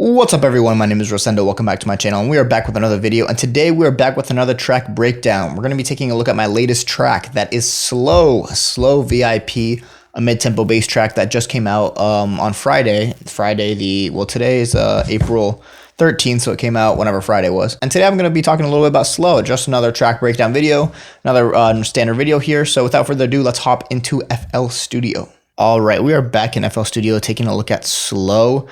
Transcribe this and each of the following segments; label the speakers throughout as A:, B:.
A: What's up everyone, my name is Rosendo, welcome back to my channel, and we are back with another video, and today we are back with another track breakdown. We're going to be taking a look at my latest track that is Slow VIP, a mid-tempo bass track that just came out on Friday. Today is April 13th, so it came out whenever Friday was. And today I'm going to be talking a little bit about Slow, just another track breakdown video, another standard video here. So without further ado, let's hop into FL Studio. All right, we are back in FL Studio taking a look at Slow.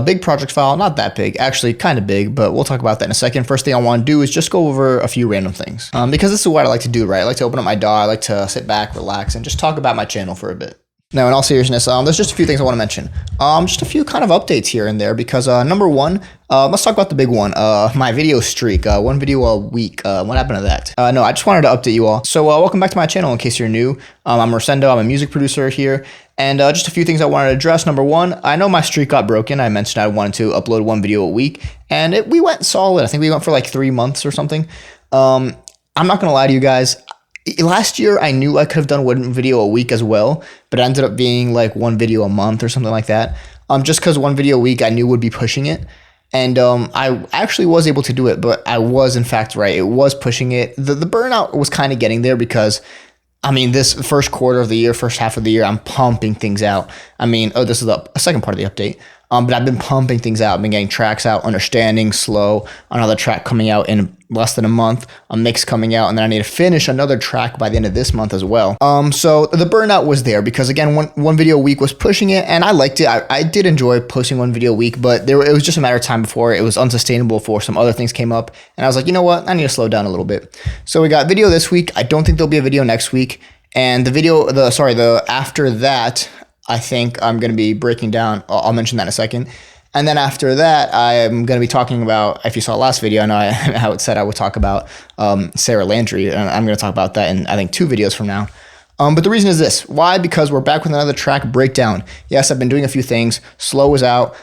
A: Big project file, not that big, actually kind of big, but we'll talk about that in a second. First thing I want to do is just go over a few random things, because this is what I like to do, right? I like to open up my DAW, I like to sit back, relax, and just talk about my channel for a bit. Now, in all seriousness, there's just a few things I want to mention. Just a few kind of updates here and there, because number one, let's talk about the big one, my video streak, one video a week. What happened to that? No, I just wanted to update you all. So welcome back to my channel in case you're new. I'm Rosendo, I'm a music producer here. And just a few things I wanted to address. Number one, I know my streak got broken. I mentioned I wanted to upload one video a week, and we went solid. I think we went for like 3 months or something. I'm not going to lie to you guys. Last year, I knew I could have done one video a week as well, but it ended up being like one video a month or something like that. Just because one video a week I knew would be pushing it. And I actually was able to do it, but I was in fact right. It was pushing it. The burnout was kind of getting there because I mean, this first quarter of the year, first half of the year, I'm pumping things out. I mean, this is a second part of the update. But I've been pumping things out. I've been getting tracks out, Understanding, Slow, another track coming out in less than a month, a mix coming out, and then I need to finish another track by the end of this month as well. So the burnout was there because, again, one video a week was pushing it, and I liked it. I did enjoy posting one video a week, but it was just a matter of time before it was unsustainable for some other things came up, and I was like, you know what? I need to slow down a little bit. So we got video this week. I don't think there'll be a video next week, and the after that, I think I'm going to be breaking down. I'll mention that in a second. And then after that, I'm going to be talking about, if you saw last video, I know how it said I would talk about Sarah Landry, and I'm going to talk about that in, I think, 2 videos from now. But the reason is this. Why? Because we're back with another track breakdown. Yes, I've been doing a few things. Slow is out.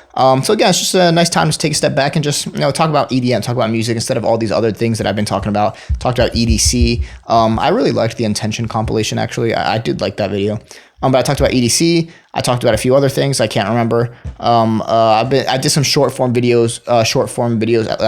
A: So again, it's just a nice time to take a step back and just talk about EDM, talk about music instead of all these other things that I've been talking about. Talked about EDC. I really liked the Intention compilation, actually. I did like that video. But I talked about EDC. I talked about a few other things. I can't remember. I did some short form videos.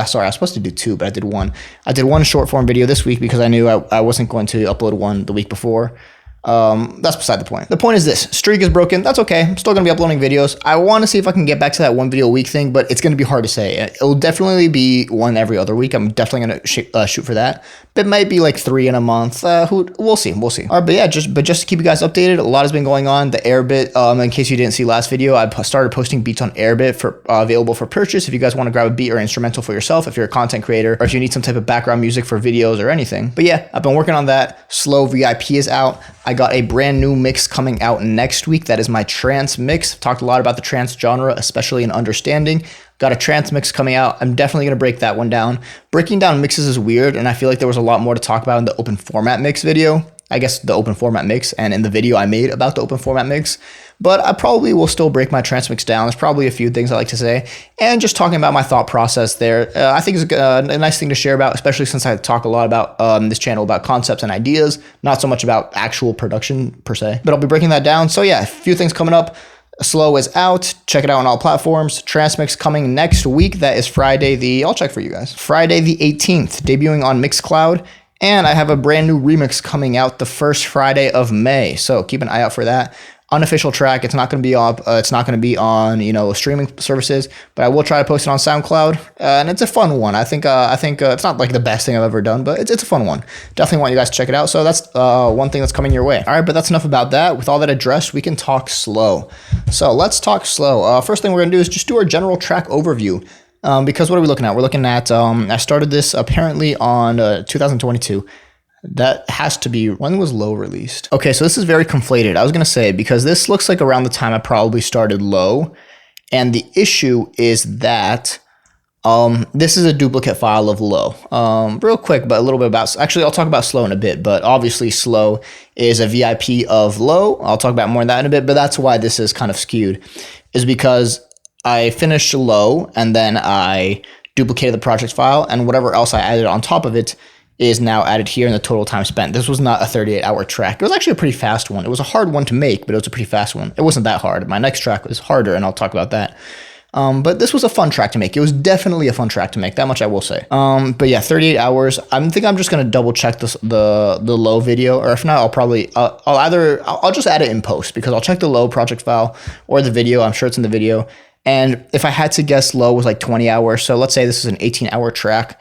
A: Sorry, I was supposed to do 2, but I did 1. I did 1 short form video this week because I knew I wasn't going to upload one the week before. That's beside the point. The point is this: streak is broken. That's okay. I'm still going to be uploading videos. I want to see if I can get back to that one video a week thing, but it's going to be hard to say. It'll definitely be one every other week. I'm definitely going to shoot for that. But it might be like 3 in a month. We'll see. All right, but yeah, just to keep you guys updated, a lot has been going on. The Airbit, in case you didn't see last video, I started posting beats on Airbit for available for purchase. If you guys want to grab a beat or instrumental for yourself, if you're a content creator, or if you need some type of background music for videos or anything. But yeah, I've been working on that. Slow VIP is out. I got a brand new mix coming out next week. That is my trance mix. I've talked a lot about the trance genre, especially in Understanding. Got a trance mix coming out. I'm definitely going to break that one down. Breaking down mixes is weird, and I feel like there was a lot more to talk about in the open format mix video. I guess the open format mix, and in the video I made about the open format mix. But I probably will still break my trance mix down. There's probably a few things I like to say. And just talking about my thought process there, I think is a nice thing to share about, especially since I talk a lot about this channel about concepts and ideas, not so much about actual production per se. But I'll be breaking that down. So yeah, a few things coming up. Slow is out. Check it out on all platforms. Transmix coming next week. That is Friday I'll check for you guys. Friday the 18th, debuting on Mixcloud. And I have a brand new remix coming out the first Friday of May. So keep an eye out for that. Unofficial track. It's not going to be up. It's not going to be on streaming services, but I will try to post it on SoundCloud. And it's a fun one. I think it's not like the best thing I've ever done, but it's a fun one. Definitely want you guys to check it out. So that's one thing that's coming your way. All right, but that's enough about that. With all that addressed, we can talk Slow. So let's talk Slow. First thing we're gonna do is just do our general track overview. Because what are we looking at? We're looking at I started this apparently on 2022. That has to be, when was Low released? Okay, so this is very conflated. I was going to say, because this looks like around the time I probably started Low. And the issue is that this is a duplicate file of Low. Real quick, but a little bit about, actually, I'll talk about Slow in a bit. But obviously, Slow is a VIP of Low. I'll talk about more of that in a bit. But that's why this is kind of skewed, is because I finished Low and then I duplicated the project file. And whatever else I added on top of it is now added here in the total time spent. This was not a 38-hour track. It was actually a pretty fast one. It was a hard one to make, but it was a pretty fast one. It wasn't that hard. My next track was harder, and I'll talk about that. But this was a fun track to make. It was definitely a fun track to make, that much I will say. But yeah, 38 hours. I think I'm just gonna double check this, the low video, or if not, I'll just add it in post, because I'll check the low project file or the video. I'm sure it's in the video. And if I had to guess, low was like 20 hours. So let's say this is an 18-hour track.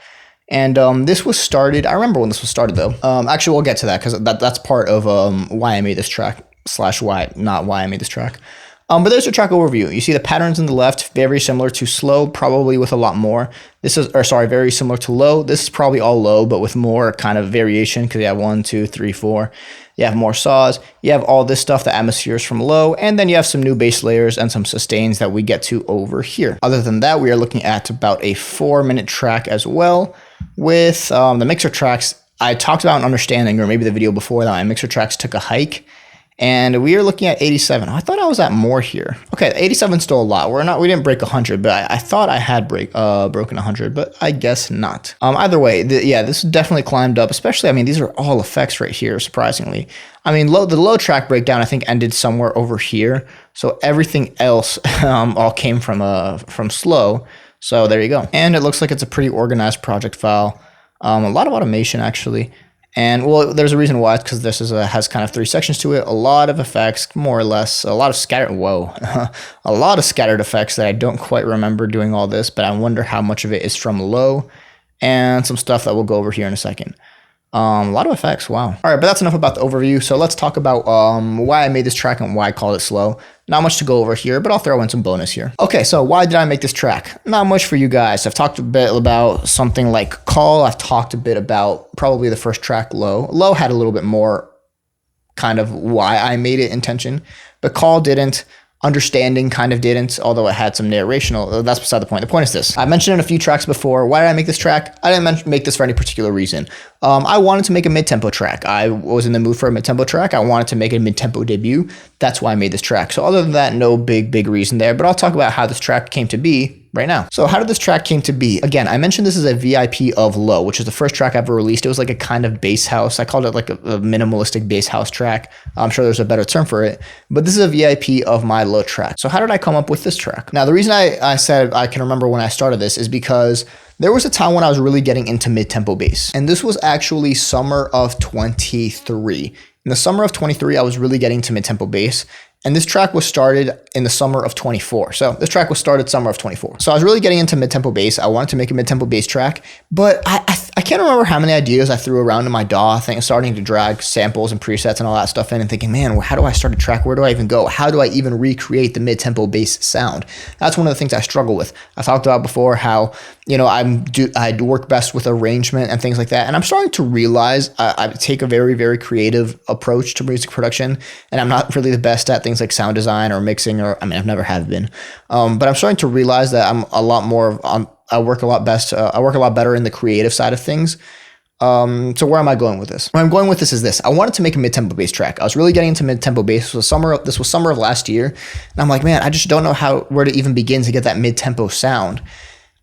A: And this was started, I remember when this was started though. Actually, we'll get to that, because that's part of why I made this track, / why, not why I made this track. But there's a track overview. You see the patterns in the left, very similar to slow, probably with a lot more. Very similar to low. This is probably all low, but with more kind of variation, because you have 1, 2, 3, 4. You have more saws. You have all this stuff, the atmospheres from low, and then you have some new bass layers and some sustains that we get to over here. Other than that, we are looking at about a 4-minute track as well. With the mixer tracks, I talked about an understanding, or maybe the video before that, my mixer tracks took a hike. And we are looking at 87. I thought I was at more here. Okay, 87 is still a lot. We didn't break 100, but I thought I had broken 100, but I guess not. Either way, this definitely climbed up, especially, I mean, these are all effects right here, surprisingly. I mean, the low track breakdown, I think, ended somewhere over here. So everything else all came from slow. So there you go. And it looks like it's a pretty organized project file. A lot of automation, actually. And well, there's a reason why, because this has kind of 3 sections to it. A lot of effects, more or less, a lot of scattered effects that I don't quite remember doing all this, but I wonder how much of it is from low, and some stuff that we'll go over here in a second. A lot of effects, wow. All right, but that's enough about the overview. So let's talk about why I made this track and why I called it slow. Not much to go over here, but I'll throw in some bonus here. Okay, so why did I make this track? Not much for you guys. I've talked a bit about something like call. I've talked a bit about probably the first track, low. Low had a little bit more kind of why I made it intention, but call didn't. Understanding kind of didn't, although it had some narrational. That's beside the point. The point is this. I mentioned in a few tracks before, why did I make this track? I didn't make this for any particular reason. I wanted to make a mid-tempo track. I was in the mood for a mid-tempo track. I wanted to make a mid-tempo debut. That's why I made this track. So other than that, no big reason there, but I'll talk about how this track came to be right now. So how did this track came to be? Again, I mentioned this is a VIP of low, which is the first track I ever released. It was like a kind of bass house. I called it like a minimalistic bass house track. I'm sure there's a better term for it, but this is a VIP of my low track. So how did I come up with this track? Now, the reason I said I can remember when I started this is because there was a time when I was really getting into mid-tempo bass, and this was actually summer of 23. In the summer of 23, I was really getting to mid-tempo bass. And this track was started in the summer of 24. So this track was started summer of 24. So I was really getting into mid-tempo bass. I wanted to make a mid-tempo bass track, but I can't remember how many ideas I threw around in my DAW, starting to drag samples and presets and all that stuff in and thinking, man, how do I start a track? Where do I even go? How do I even recreate the mid-tempo bass sound? That's one of the things I struggle with. I talked about before how, you know, I work best with arrangement and things like that. And I'm starting to realize I take a very creative approach to music production, and I'm not really the best at things like sound design or mixing, or I mean, I've never have been. But I'm starting to realize that I'm a lot more I work a lot better in the creative side of things. So where am I going with this? Where I'm going with this is this. I wanted to make a mid-tempo bass track. I was really getting into mid-tempo bass. This was summer of last year. And I'm like, man, I just don't know where to even begin to get that mid-tempo sound.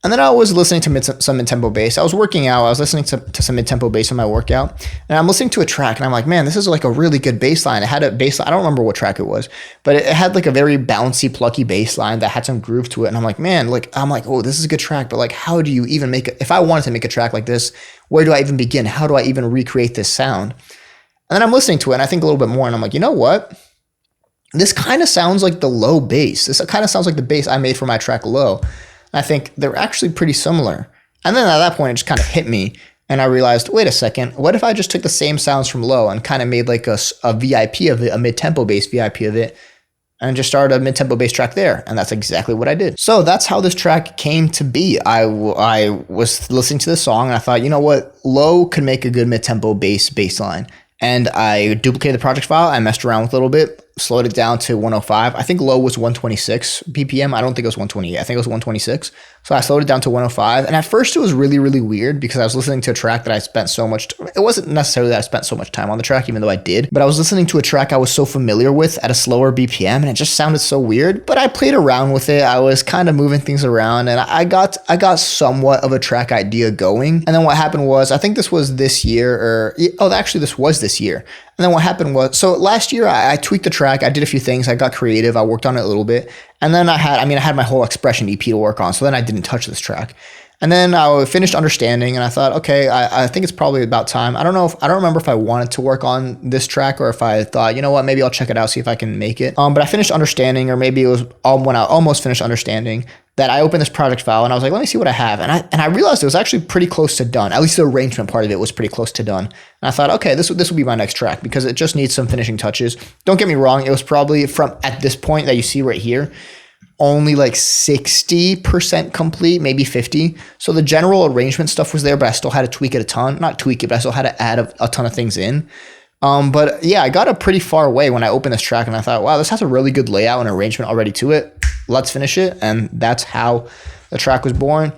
A: And then I was listening to some mid-tempo bass. I was working out. I was listening to some mid-tempo bass in my workout. And I'm listening to a track and I'm like, man, this is like a really good bass line. It had a bass line. I don't remember what track it was, but it had like a very bouncy, plucky bass line that had some groove to it. And I'm like, man, oh, this is a good track. But like, how do you even make it? If I wanted to make a track like this, where do I even begin? How do I even recreate this sound? And then I'm listening to it and I think a little bit more and I'm like, you know what? This kind of sounds like the low bass. This kind of sounds like the bass I made for my track Low. I think they're actually pretty similar. And then at that point, it just kind of hit me. And I realized, wait a second, what if I just took the same sounds from Low and kind of made like a VIP of it, a mid-tempo bass VIP of it, and just started a mid-tempo bass track there. And that's exactly what I did. So that's how this track came to be. I was listening to this song and I thought, you know what? Low could make a good mid-tempo bass line. And I duplicated the project file. I messed around with it a little bit, slowed it down to 105. I think Low was 126 BPM. I don't think it was 128. I think it was 126. So I slowed it down to 105. And at first it was really weird because I was listening to a track that I spent so much, it wasn't necessarily that I spent so much time on the track, even though I did, but I was listening to a track I was so familiar with at a slower BPM and it just sounded so weird, but I played around with it. I was kind of moving things around and I got somewhat of a track idea going. And then what happened was, I think this was this year actually this was this year. And then what happened was, so last year I tweaked the track. I did a few things. I got creative. I worked on it a little bit. And then I had my whole expression EP to work on. So then I didn't touch this track. And then I finished understanding, and I thought, okay, I think it's probably about time. I don't remember if I wanted to work on this track or if I thought, you know what, maybe I'll check it out, see if I can make it. But I finished understanding, or maybe it was when I almost finished understanding, that I opened this project file and I was like, let me see what I have. And I realized it was actually pretty close to done. At least the arrangement part of it was pretty close to done. And I thought, okay, this will be my next track because it just needs some finishing touches. Don't get me wrong, it was probably from at this point that you see right here, only like 60% complete, maybe 50. So the general arrangement stuff was there, but I still had to tweak it a ton. Not tweak it, but I still had to add a ton of things in. But yeah, I got a pretty far away when I opened this track and I thought, wow, this has a really good layout and arrangement already to it. Let's finish it. And that's how the track was born.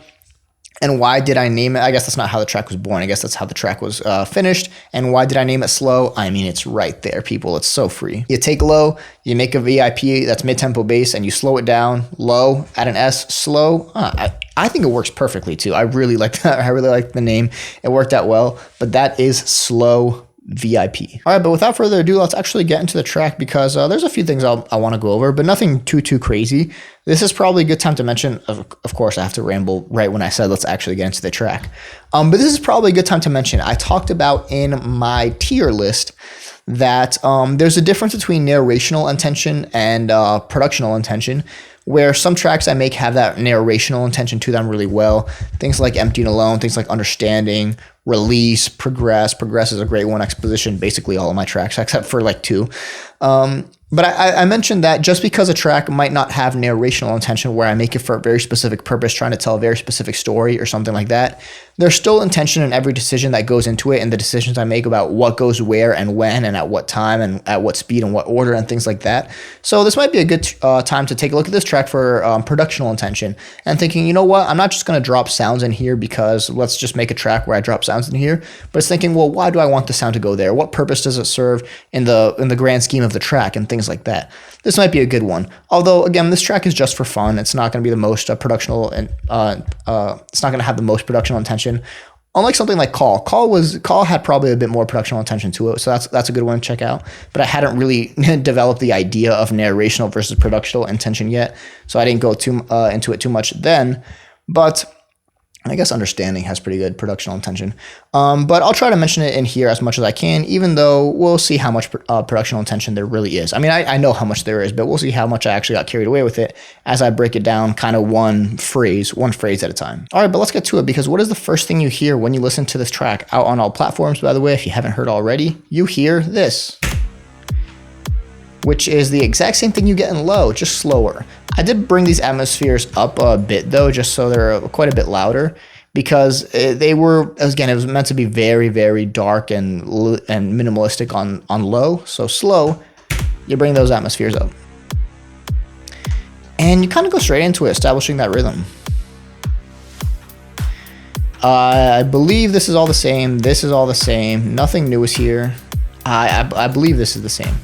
A: And why did I name it? I guess that's not how the track was born. I guess that's how the track was finished. And why did I name it Slow? I mean, it's right there, people. It's so free. You take low, you make a VIP that's mid-tempo bass, and you slow it down, low, add an S, slow. I think it works perfectly, too. I really like that. I really like the name. It worked out well. But that is Slow VIP. All right, but without further ado, let's actually get into the track because there's a few things I want to go over, but nothing too crazy. This is probably a good time to mention, of course, I have to ramble right when I said let's actually get into the track. But this is probably a good time to mention, I talked about in my tier list that there's a difference between narrational intention and productional intention, where some tracks I make have that narrational intention to them really well. Things like Empty and Alone, things like Understanding, Release, Progress. Progress is a great one. Exposition, basically all of my tracks, except for like 2. But I mentioned that just because a track might not have narrational intention where I make it for a very specific purpose, trying to tell a very specific story or something like that, there's still intention in every decision that goes into it and the decisions I make about what goes where and when and at what time and at what speed and what order and things like that. So this might be a good time to take a look at this track for productional intention and thinking, you know what, I'm not just going to drop sounds in here because let's just make a track where I drop sounds in here, but it's thinking, well, why do I want the sound to go there? What purpose does it serve in the grand scheme of the track and things like that? This might be a good one. Although, again, this track is just for fun. It's not going to be the most productional and it's not going to have the most productional intention. Unlike something like Call had probably a bit more productional intention to it, so that's a good one to check out. But I hadn't really developed the idea of narrational versus productional intention yet, so I didn't go into it too much then. But I guess Understanding has pretty good productional intention. But I'll try to mention it in here as much as I can, even though we'll see how much productional intention there really is. I mean, I know how much there is, but we'll see how much I actually got carried away with it as I break it down kind of one phrase at a time. All right, but let's get to it, because what is the first thing you hear when you listen to this track out on all platforms, by the way, if you haven't heard already? You hear this, which is the exact same thing you get in low, just slower. I did bring these atmospheres up a bit though, just so they're quite a bit louder, because they were, again, it was meant to be very, very dark and minimalistic on low. So slow, you bring those atmospheres up. And you kind of go straight into it, establishing that rhythm. I believe this is all the same. This is all the same. Nothing new is here. I believe this is the same.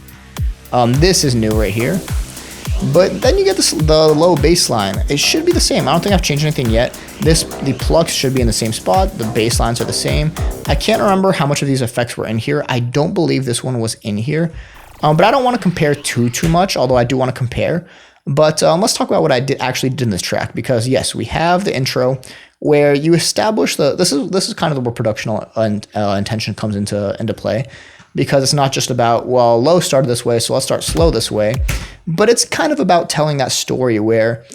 A: This is new right here. But then you get the low bass line. It should be the same. I don't think I've changed anything yet. The plucks should be in the same spot. The bass lines are the same. I can't remember how much of these effects were in here. I don't believe this one was in here. But I don't want to compare too much, although I do want to compare. But let's talk about what I actually did in this track, because yes, we have the intro where you establish this is kind of where productional intention comes into play. Because it's not just about, well, low started this way, so let's start slow this way. But it's kind of about telling that story where,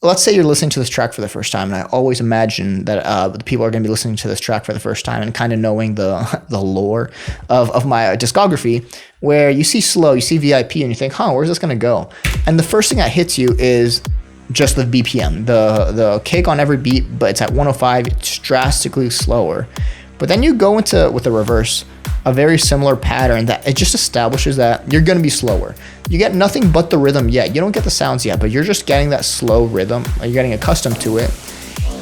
A: let's say you're listening to this track for the first time, and I always imagine that the people are going to be listening to this track for the first time and kind of knowing the lore of my discography, where you see slow, you see VIP, and you think, where's this going to go? And the first thing that hits you is just the BPM, the kick on every beat, but it's at 105, it's drastically slower. But then you go with the reverse, a very similar pattern that it just establishes that you're going to be slower. You get nothing but the rhythm yet. You don't get the sounds yet, but you're just getting that slow rhythm. You're getting accustomed to it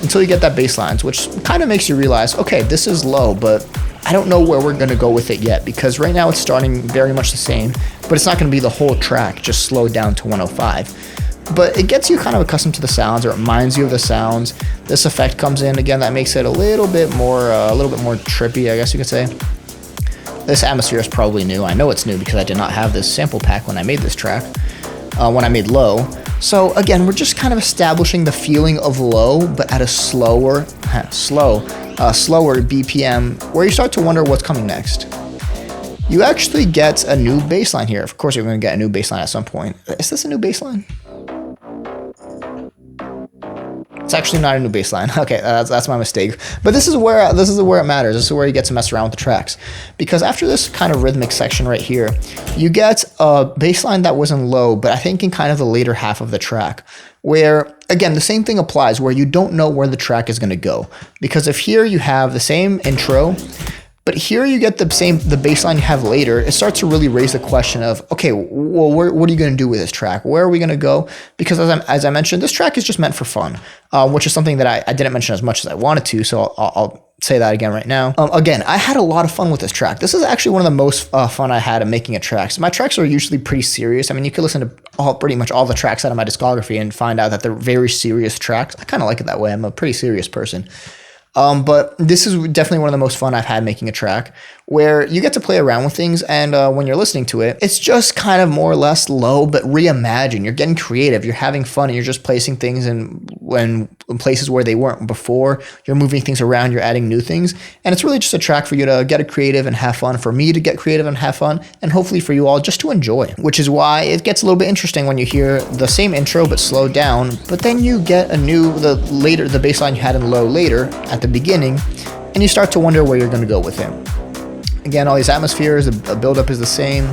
A: until you get that bass lines, which kind of makes you realize, okay, this is low, but I don't know where we're going to go with it yet, because right now it's starting very much the same, but it's not going to be the whole track just slowed down to 105. But it gets you kind of accustomed to the sounds, or it reminds you of the sounds. This effect comes in again that makes it a little bit more trippy, I guess you could say. This atmosphere is probably new. I know it's new because I did not have this sample pack when I made this track, when I made low. So again, we're just kind of establishing the feeling of low, but at a slower BPM, where you start to wonder what's coming next. You actually get a new bass line here. Of course, you're going to get a new bass line at some point. Is this a new bass line? It's actually not a new bass line. Okay, that's my mistake. But this is where it matters. This is where you get to mess around with the tracks, because after this kind of rhythmic section right here, you get a bass line that was in low, but I think in kind of the later half of the track, where again the same thing applies, where you don't know where the track is going to go, because if here you have the same intro, but here you get the bass line you have later, it starts to really raise the question of, okay, well, what are you going to do with this track? Where are we going to go? Because as I mentioned, this track is just meant for fun, which is something that I didn't mention as much as I wanted to, so I'll say that again right now. Again, I had a lot of fun with this track. This is actually one of the most fun I had in making a track. So my tracks are usually pretty serious. I mean, you could listen to pretty much all the tracks out of my discography and find out that they're very serious tracks. I kind of like it that way. I'm a pretty serious person. But this is definitely one of the most fun I've had making a track, where you get to play around with things, and when you're listening to it, it's just kind of more or less low, but reimagined. You're getting creative, you're having fun, and you're just placing things in places where they weren't before. You're moving things around, you're adding new things, and it's really just a track for you to get creative and have fun, for me to get creative and have fun, and hopefully for you all just to enjoy. Which is why it gets a little bit interesting when you hear the same intro but slowed down, but then you get the bass line you had in low later at the beginning, and you start to wonder where you're going to go with it. Again, all these atmospheres, the buildup is the same.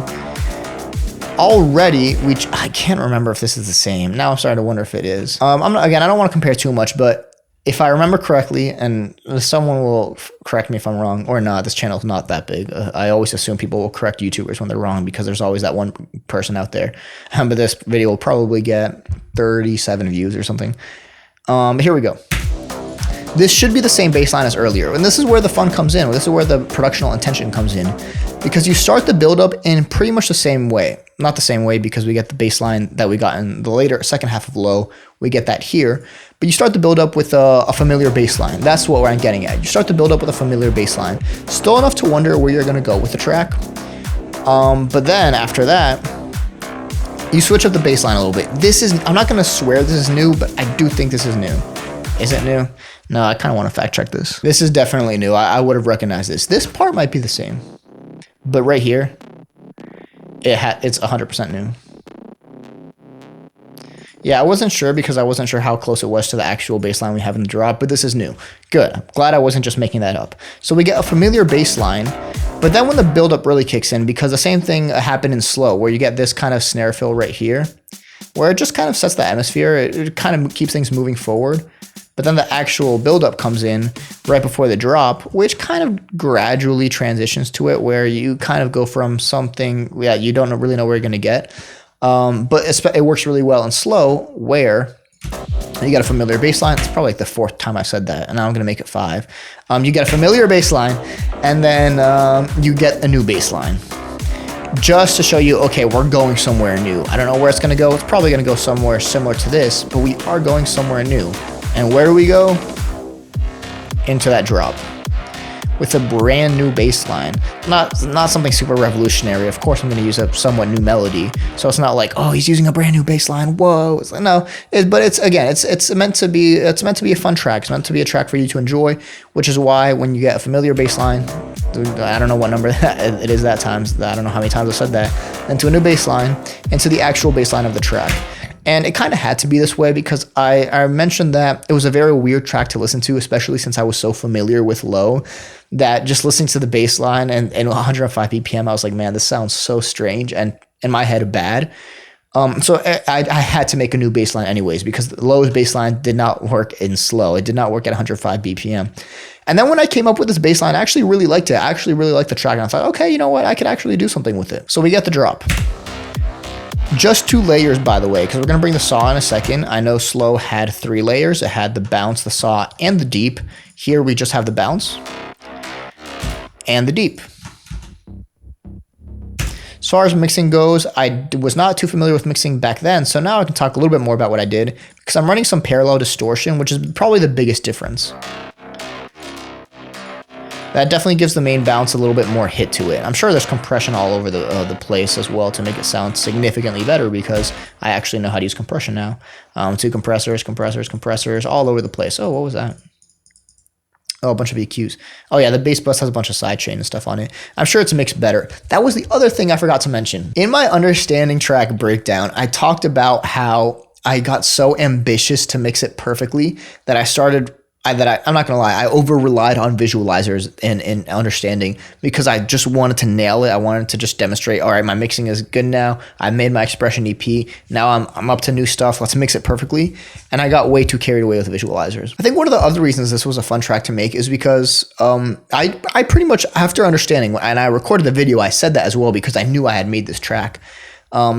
A: Already, which I can't remember if this is the same. Now I'm starting to wonder if it is. I don't want to compare too much, but if I remember correctly, and someone will correct me if I'm wrong or not, this channel is not that big. I always assume people will correct YouTubers when they're wrong, because there's always that one person out there. But this video will probably get 37 views or something. Here we go. This should be the same bass line as earlier, and this is where the fun comes in. This is where the productional intention comes in, because you start the build-up in pretty much the same way. Not the same way, because we get the bass line that we got in the second half of low. We get that here, but you start the build-up with a familiar bass line. That's what I'm getting at. You start the build-up with a familiar bass line, still enough to wonder where you're going to go with the track. But then after that, you switch up the bass line a little bit. I'm not going to swear this is new, but I do think this is new. Is it new? No, I kind of want to fact check this. This is definitely new. I would have recognized this. This part might be the same, but right here, it's 100% new. Yeah, I wasn't sure, because I wasn't sure how close it was to the actual bass line we have in the drop, but this is new. Good. I'm glad I wasn't just making that up. So we get a familiar bass line, but then when the buildup really kicks in, because the same thing happened in slow, where you get this kind of snare fill right here, where it just kind of sets the atmosphere. It kind of keeps things moving forward. But then the actual buildup comes in right before the drop, which kind of gradually transitions to it, where you kind of go from something, you don't really know where you're going to get. But it works really well in slow, where you get a familiar bass line. It's probably like the 4th time I said that, and now I'm going to make it 5. You get a familiar bass line, and then you get a new bass line, just to show you, okay, we're going somewhere new. I don't know where it's going to go. It's probably going to go somewhere similar to this, but we are going somewhere new. And where do we go? Into that drop with a brand new bass line. Not something super revolutionary. Of course, I'm going to use a somewhat new melody, so it's not like, oh, he's using a brand new bass line. Whoa! It's like, no, but it's meant to be a fun track. It's meant to be a track for you to enjoy, which is why when you get a familiar bass line, I don't know what number it is that times. I don't know how many times I said that. Into a new bass line, into the actual bass line of the track. And it kind of had to be this way, because I mentioned that it was a very weird track to listen to, especially since I was so familiar with low, that just listening to the bass line and 105 BPM, I was like, man, this sounds so strange and in my head bad. So I had to make a new bass line anyways, because low's bass line did not work in slow. It did not work at 105 BPM. And then when I came up with this bass line, I actually really liked it. I actually really liked the track, and I thought, okay, you know what? I could actually do something with it. So we get the drop. Just 2 layers, by the way, because we're going to bring the saw in a second. I know slow had 3 layers. It had the bounce, the saw, and the deep. Here we just have the bounce and the deep. As far as mixing goes, I was not too familiar with mixing back then, so now I can talk a little bit more about what I did, because I'm running some parallel distortion, which is probably the biggest difference. That definitely gives the main bounce a little bit more hit to it. I'm sure there's compression all over the place as well to make it sound significantly better, because I actually know how to use compression now. 2 compressors, all over the place. Oh, what was that? Oh, a bunch of EQs. Oh yeah, the bass bus has a bunch of sidechain and stuff on it. I'm sure it's mixed better. That was the other thing I forgot to mention. In my understanding track breakdown, I talked about how I got so ambitious to mix it perfectly that I'm not gonna lie, I over relied on visualizers and understanding, because I just wanted to nail it. I wanted to just demonstrate, all right, my mixing is good now. I made my expression EP. Now I'm up to new stuff. Let's mix it perfectly. And I got way too carried away with visualizers. I think one of the other reasons this was a fun track to make is because I pretty much, after understanding, and I recorded the video, I said that as well, because I knew I had made this track.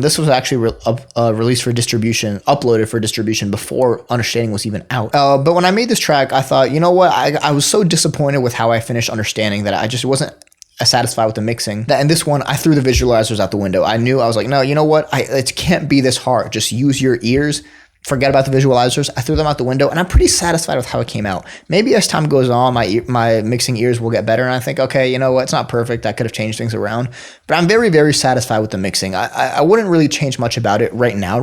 A: This was actually released for distribution, uploaded for distribution before Understanding was even out. But when I made this track, I thought, you know what? I was so disappointed with how I finished Understanding that I just wasn't satisfied with the mixing. That in this one, I threw the visualizers out the window. I was like, no, you know what? It can't be this hard. Just use your ears. Forget about the visualizers. I threw them out the window, and I'm pretty satisfied with how it came out. Maybe as time goes on, my mixing ears will get better, and I think, okay, you know what? It's not perfect. I could have changed things around, but I'm very, very satisfied with the mixing. I wouldn't really change much about it right now.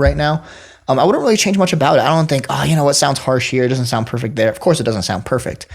A: I wouldn't really change much about it. I don't think, oh, you know what? Sounds harsh here. It doesn't sound perfect there. Of course, it doesn't sound perfect.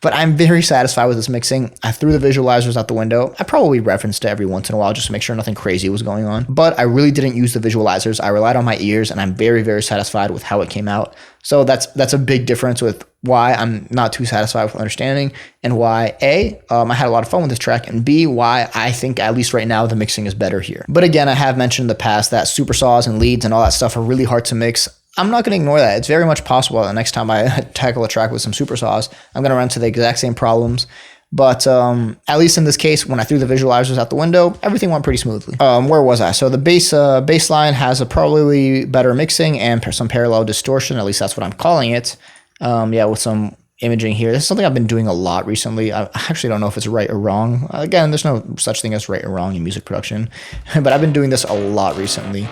A: But I'm very satisfied with this mixing. I threw the visualizers out the window. I probably referenced it every once in a while just to make sure nothing crazy was going on. But I really didn't use the visualizers. I relied on my ears, and I'm very, very satisfied with how it came out. So that's a big difference with why I'm not too satisfied with Understanding, and why A, I had a lot of fun with this track, and B, why I think, at least right now, the mixing is better here. But again, I have mentioned in the past that super saws and leads and all that stuff are really hard to mix. I'm not going to ignore that. It's very much possible that next time I tackle a track with some super saws, I'm going to run into the exact same problems. But at least in this case, when I threw the visualizers out the window, everything went pretty smoothly. Where was I? So the bass line has a probably better mixing and some parallel distortion. At least that's what I'm calling it. Yeah, with some imaging here. This is something I've been doing a lot recently. I actually don't know if it's right or wrong. Again, there's no such thing as right or wrong in music production. But I've been doing this a lot recently.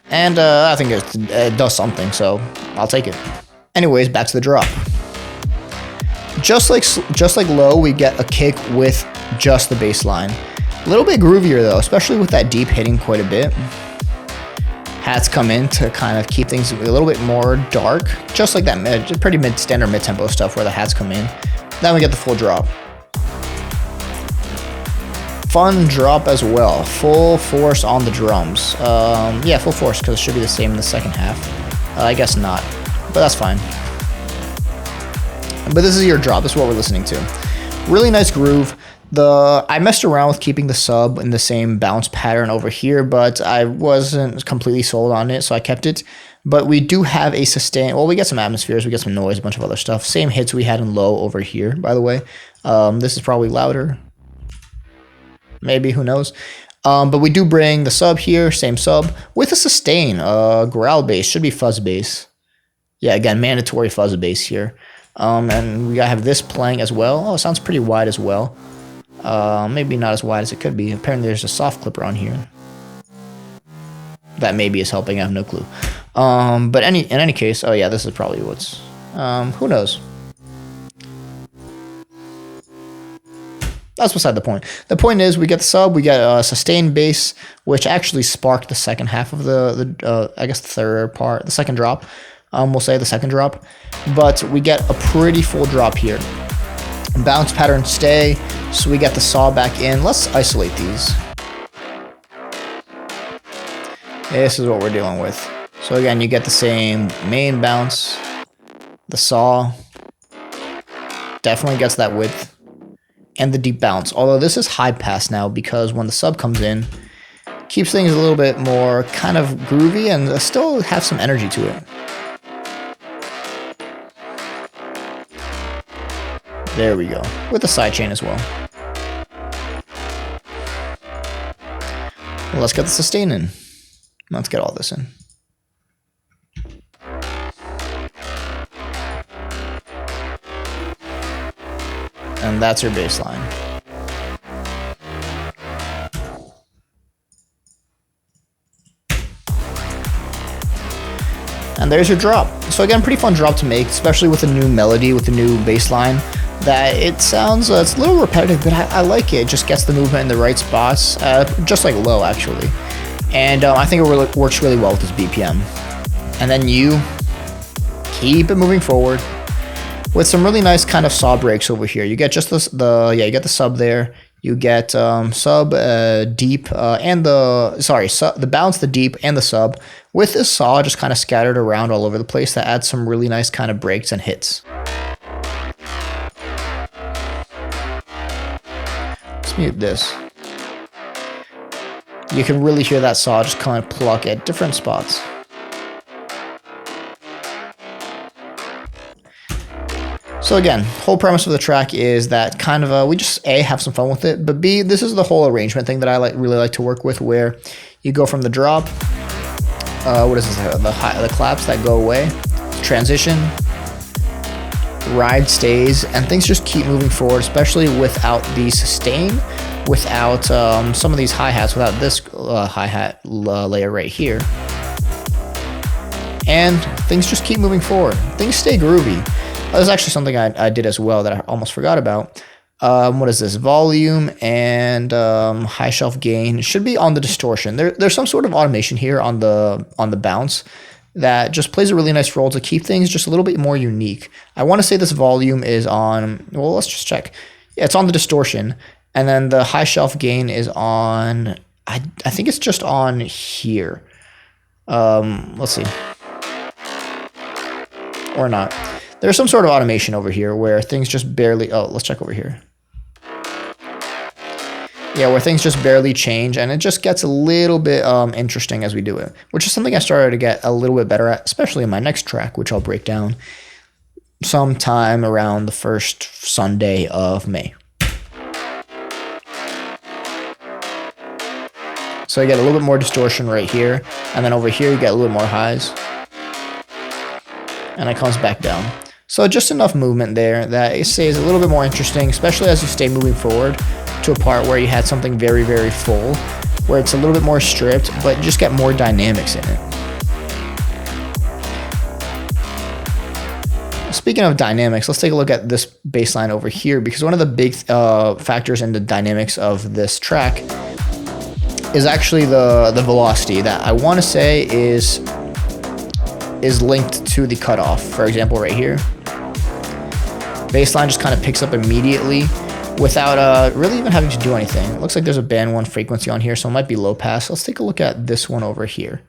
A: And I think it does something, so I'll take it. Anyways, back to the drop. Just like low, we get a kick with just the bass line. A little bit groovier though, especially with that deep hitting quite a bit. Hats come in to kind of keep things a little bit more dark, just like that pretty standard mid-tempo stuff where the hats come in. Then we get the full drop. Fun drop as well. Full force on the drums. Yeah, full force, because it should be the same in the second half. I guess not, but that's fine. But this is your drop. This is what we're listening to. Really nice groove. I messed around with keeping the sub in the same bounce pattern over here, but I wasn't completely sold on it, so I kept it. But we do have a sustain. Well, we get some atmospheres, we get some noise, a bunch of other stuff. Same hits we had in low over here, by the way. This is probably louder. Maybe, who knows? But we do bring the sub here, same sub, with a sustain, growl bass, should be fuzz bass. Yeah, again, mandatory fuzz bass here. And we have this playing as well. Oh, it sounds pretty wide as well. Maybe not as wide as it could be. Apparently there's a soft clipper on here. That maybe is helping, I have no clue. But in any case, oh yeah, this is probably what's, who knows? That's beside the point. The point is we get the sub, we get a sustained bass, which actually sparked the second half of I guess the third part, the second drop. We'll say the second drop. But we get a pretty full drop here. Bounce pattern stay, so we get the saw back in. Let's isolate these. This is what we're dealing with. So again, you get the same main bounce. The saw definitely gets that width. And the deep bounce, although this is high pass now because when the sub comes in, keeps things a little bit more kind of groovy and still have some energy to it. There we go, with the sidechain as well. Let's get the sustain in. Let's get all this in. And that's your bass line. And there's your drop. So again, pretty fun drop to make, especially with a new melody, with a new bass line. that it sounds, it's a little repetitive, but I like it. It just gets the movement in the right spots, just like low actually. And I think it works really well with this BPM. And then you keep it moving forward with some really nice kind of saw breaks over here. You get just you get the sub there. You get sub, deep, and the bounce, the deep, and the sub with this saw just kind of scattered around all over the place. That adds some really nice kind of breaks and hits. Let's mute this. You can really hear that saw just kind of pluck at different spots. So again, whole premise of the track is that kind of we just A, have some fun with it, but B, this is the whole arrangement thing that I really like to work with, where you go from the drop, what is this, the claps that go away, transition, ride stays, and things just keep moving forward, especially without the sustain, without some of these hi-hats, without this hi-hat layer right here. And things just keep moving forward. Things stay groovy. There's actually something I did as well that I almost forgot about. What is this? Volume and high shelf gain should be on the distortion. There's some sort of automation here on the bounce that just plays a really nice role to keep things just a little bit more unique. I want to say this volume is on, well, let's just check. Yeah, it's on the distortion. And then the high shelf gain is on, I think it's just on here. Let's see. Or not. There's some sort of automation over here where things just barely, oh, let's check over here. Yeah, where things just barely change, and it just gets a little bit interesting as we do it, which is something I started to get a little bit better at, especially in my next track, which I'll break down sometime around the first Sunday of May. So you get a little bit more distortion right here, and then over here you get a little bit more highs, and it comes back down. So just enough movement there that it stays a little bit more interesting, especially as you stay moving forward to a part where you had something very, very full, where it's a little bit more stripped, but you just get more dynamics in it. Speaking of dynamics, let's take a look at this bass line over here, because one of the big factors in the dynamics of this track is actually the velocity that I want to say is linked to the cutoff. For example, right here, bassline just kind of picks up immediately without really even having to do anything. It looks like there's a band 1 frequency on here, so it might be low pass. Let's take a look at this one over here.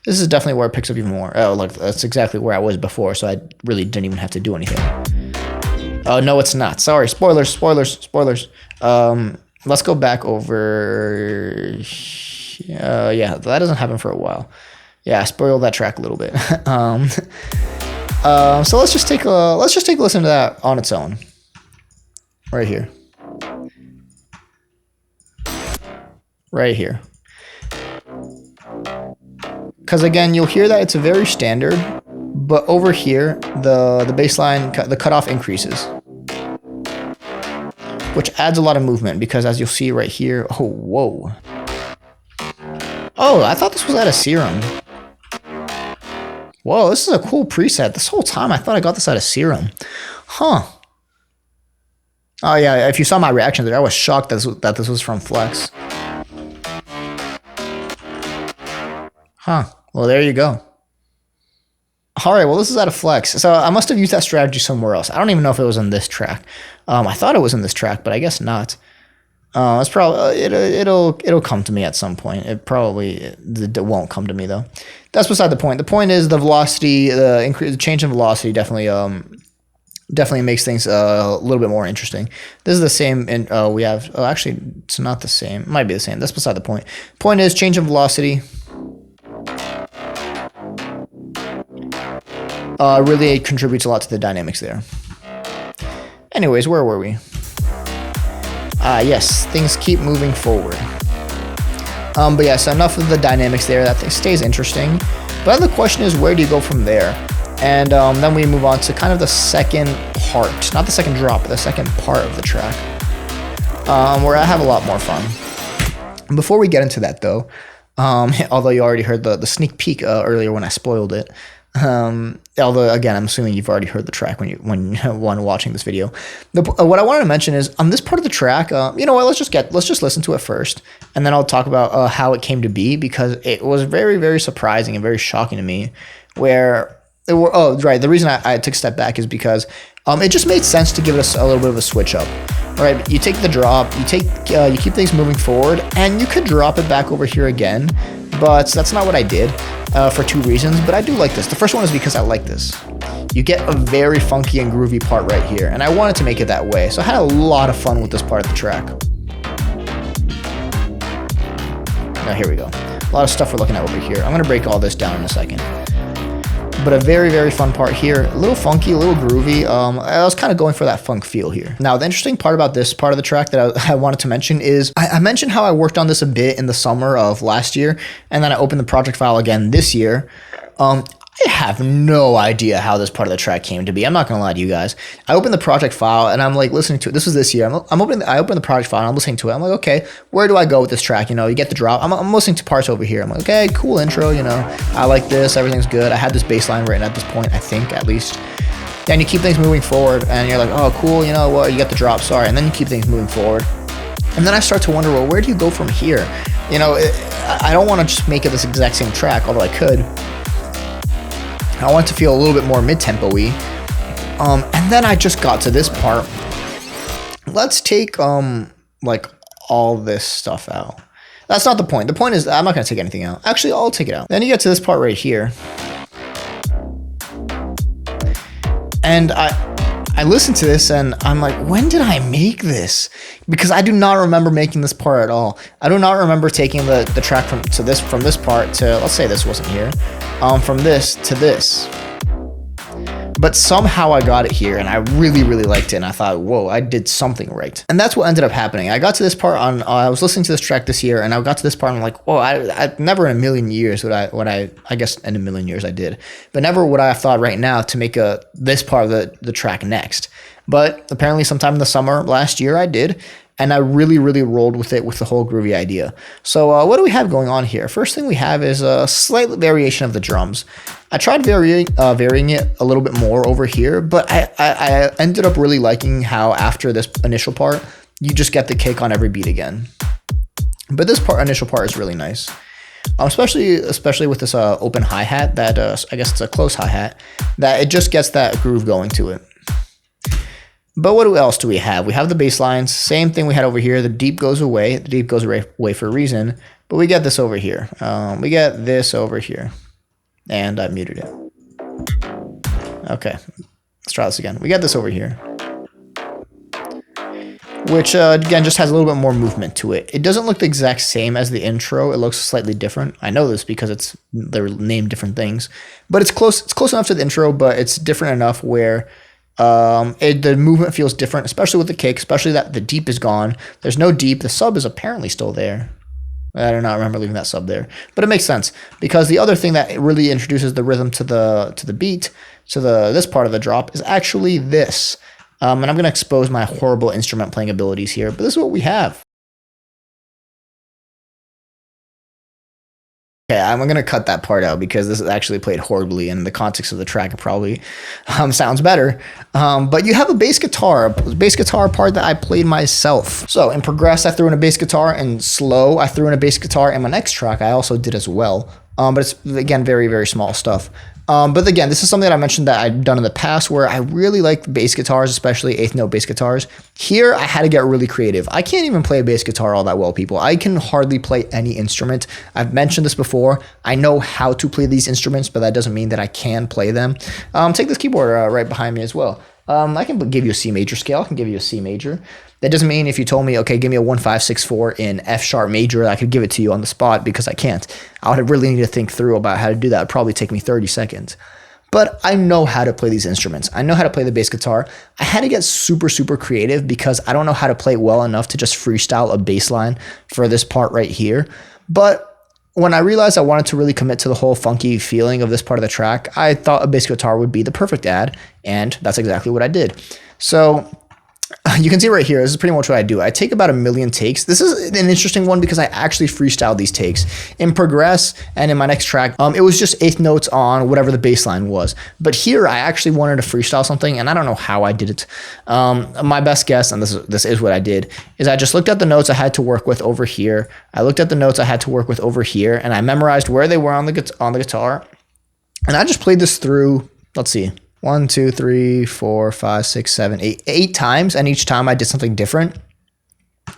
A: This is definitely where it picks up even more. Oh, look, that's exactly where I was before, so I really didn't even have to do anything. Oh, no, it's not. Sorry, spoilers, spoilers, spoilers. Let's go back over. Yeah, that doesn't happen for a while. Yeah, I spoiled that track a little bit. So let's just take a listen to that on its own, right here, right here. Because again, you'll hear that it's a very standard, but over here the bass line, the cutoff increases, which adds a lot of movement. Because as you'll see right here, oh whoa, oh, I thought this was out of Serum. Whoa, this is a cool preset. This whole time I thought I got this out of Serum. Huh. Oh yeah, if you saw my reaction there, I was shocked that this was from Flex. Huh. Well, there you go. Alright, well, this is out of Flex. So I must have used that strategy somewhere else. I don't even know if it was in this track. I thought it was in this track, but I guess not. It's probably it'll come to me at some point. It won't come to me though. That's beside the point. The point is the velocity, the change in velocity definitely makes things a little bit more interesting. This is the same, and we have. Oh, actually, it's not the same. It might be the same. That's beside the point. Point is change in velocity. Really contributes a lot to the dynamics there. Anyways, where were we? Yes, things keep moving forward. But yes, enough of the dynamics there. That thing stays interesting. But the question is, where do you go from there? And then we move on to kind of the second part, not the second drop, but the second part of the track, where I have a lot more fun. Before we get into that though, although you already heard the sneak peek earlier when I spoiled it, Although again, I'm assuming you've already heard the track when watching this video. What I wanted to mention is on this part of the track, you know what? Let's just listen to it first, and then I'll talk about how it came to be, because it was very, very surprising and very shocking to me. Where the reason I took a step back is because it just made sense to give it a little bit of a switch up. Right, you take the drop, you keep things moving forward, and you could drop it back over here again, but that's not what I did for two reasons. But I do like this. The first one is because I like this. You get a very funky and groovy part right here, and I wanted to make it that way. So I had a lot of fun with this part of the track. Now here we go. A lot of stuff we're looking at over here. I'm gonna break all this down in a second. But a very, very fun part here. A little funky, a little groovy. I was kind of going for that funk feel here. Now, the interesting part about this part of the track that I wanted to mention is I mentioned how I worked on this a bit in the summer of last year, and then I opened the project file again this year. I have no idea how this part of the track came to be. I'm not gonna lie to you guys. I opened the project file and I'm like listening to it. This was this year. I opened the project file and I'm listening to it. I'm like, okay, where do I go with this track? You know, you get the drop. I'm listening to parts over here. I'm like, okay, cool intro. You know, I like this. Everything's good. I had this bass line written at this point, I think, at least. And you keep things moving forward and you're like, oh, cool. You know what? You get the drop. Sorry. And then you keep things moving forward. And then I start to wonder, well, where do you go from here? You know, I don't want to just make it this exact same track, although I could. I want it to feel a little bit more mid-tempo-y. And then I just got to this part. Let's take like all this stuff out. That's not the point. The point is I'm not going to take anything out. Actually, I'll take it out. Then you get to this part right here. And I listened to this and I'm like, when did I make this? Because I do not remember making this part at all. I do not remember taking the track from this part to, let's say this wasn't here, from this to this. But somehow I got it here and I really, really liked it. And I thought, whoa, I did something right. And that's what ended up happening. I got to this part on, I was listening to this track this year and I got to this part and I'm like, whoa, I never in a million years I guess in a million years I did, but never would I have thought right now to make this part of the track next. But apparently sometime in the summer last year I did. And I really, really rolled with it with the whole groovy idea. So what do we have going on here? First thing we have is a slight variation of the drums. I tried varying it a little bit more over here, but I ended up really liking how after this initial part, you just get the kick on every beat again. But this initial part is really nice. Especially with this open hi-hat that I guess it's a close hi-hat, that it just gets that groove going to it. But what else do we have? We have the bass lines, same thing we had over here. The deep goes away. The deep goes away for a reason, but we get this over here. We get this over here, and I muted it. Okay, let's try this again. We get this over here, which again just has a little bit more movement to it. It doesn't look the exact same as the intro. It looks slightly different. I know this because they're named different things, but it's close. It's close enough to the intro, but it's different enough where the movement feels different, especially with the kick, especially that the deep is gone. There's no deep. The sub is apparently still there. I do not remember leaving that sub there, but it makes sense because the other thing that really introduces the rhythm to the beat, to this part of the drop, is actually this. And I'm going to expose my horrible instrument playing abilities here, but this is what we have. Okay, I'm going to cut that part out because this is actually played horribly in the context of the track. It probably sounds better. But you have a bass guitar part that I played myself. So in Progress, I threw in a bass guitar, and Slow, I threw in a bass guitar, and my next track I also did as well. But it's, again, very, very small stuff. But again, this is something that I mentioned that I've done in the past where I really like bass guitars, especially eighth note bass guitars. Here, I had to get really creative. I can't even play a bass guitar all that well, people. I can hardly play any instrument. I've mentioned this before. I know how to play these instruments, but that doesn't mean that I can play them. Take this keyboard right behind me as well. I can give you a C major scale. I can give you a C major. That doesn't mean if you told me, okay, give me a 1, 5, 6, 4 in F sharp major, I could give it to you on the spot, because I can't. I would really need to think through about how to do that. It'd probably take me 30 seconds. But I know how to play these instruments. I know how to play the bass guitar. I had to get super, super creative because I don't know how to play it well enough to just freestyle a bass line for this part right here. But when I realized I wanted to really commit to the whole funky feeling of this part of the track, I thought a bass guitar would be the perfect add, and that's exactly what I did. So you can see right here, this is pretty much what I do. I take about 1 million takes. This is an interesting one because I actually freestyled these takes. In Progress and in my next track, it was just eighth notes on whatever the bass line was. But here I actually wanted to freestyle something, and I don't know how I did it. My best guess, and this is what I did, is I just looked at the notes I had to work with over here. I looked at the notes I had to work with over here, and I memorized where they were on the guitar. And I just played this through, let's see, 1, 2, 3, 4, 5, 6, 7, 8, 8 times, and each time I did something different.